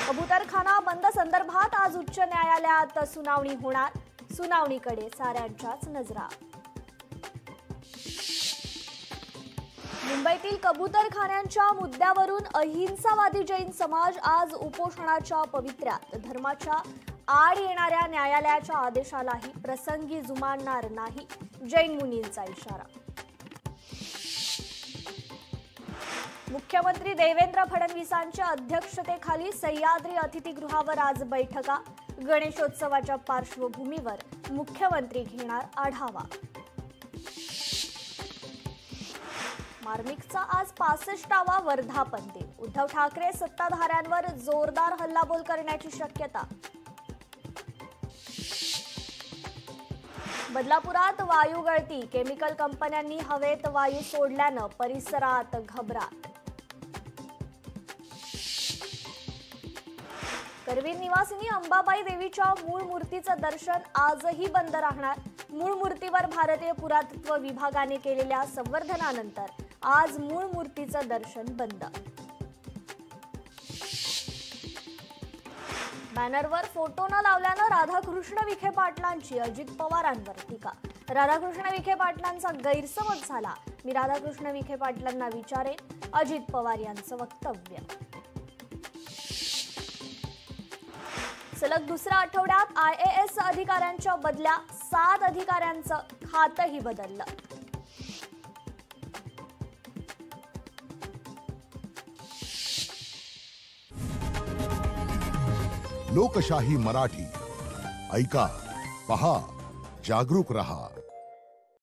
कबूतरखाना बंद संदर्भात आज उच्च न्यायालयात सुनावणी होणार। सुनावणीकडे साऱ्यांच्याच नजरा। मुंबईतील कबूतरखान्यांच्या मुद्द्यावरून अहिंसावादी जैन समाज आज उपोषणाच्या पवित्र्यात। धर्माच्या आड येणाऱ्या न्यायालयाच्या आदेशालाही प्रसंगी जुमानणार नाही, जैन मुनींचा इशारा। मुख्यमंत्री देवेंद्र फडणवीसांच्या अध्यक्षतेखाली सह्याद्री अतिथीगृहावर आज बैठका। गणेशोत्सवाच्या पार्श्वभूमीवर मुख्यमंत्री घेणार आढावा। मार्मिकचा आज 65वा वर्धापन दिन। उद्धव ठाकरे सत्ताधाऱ्यांवर जोरदार हल्लाबोल करण्याची शक्यता। बदलापुरात वायू गळती। केमिकल कंपन्यांनी हवेत वायू सोडल्यानं परिसरात घबराट। करवीर निवासिनी अंबाबाई देवीच्या मूळ मूर्तीचं दर्शन आजही बंद राहणार। मूळ मूर्तीवर भारतीय पुरातत्व विभागाने केलेल्या संवर्धनानंतर आज मूळ मूर्तीचं दर्शन बंद। बॅनरवर फोटो न लावल्यानं राधाकृष्ण विखे पाटलांची अजित पवारांवर टीका। राधाकृष्ण विखे पाटलांचा गैरसमज झाला, मी राधाकृष्ण विखे पाटलांना विचारेन, अजित पवार यांचं वक्तव्य। सलग दुसऱ्या आठवड्यात IAS अधिकाऱ्यांच्या बदल्या, 7 अधिकाऱ्यांचं खातंही बदललं। लोकशाही मराठी ऐका, पहा, जागरूक रहा।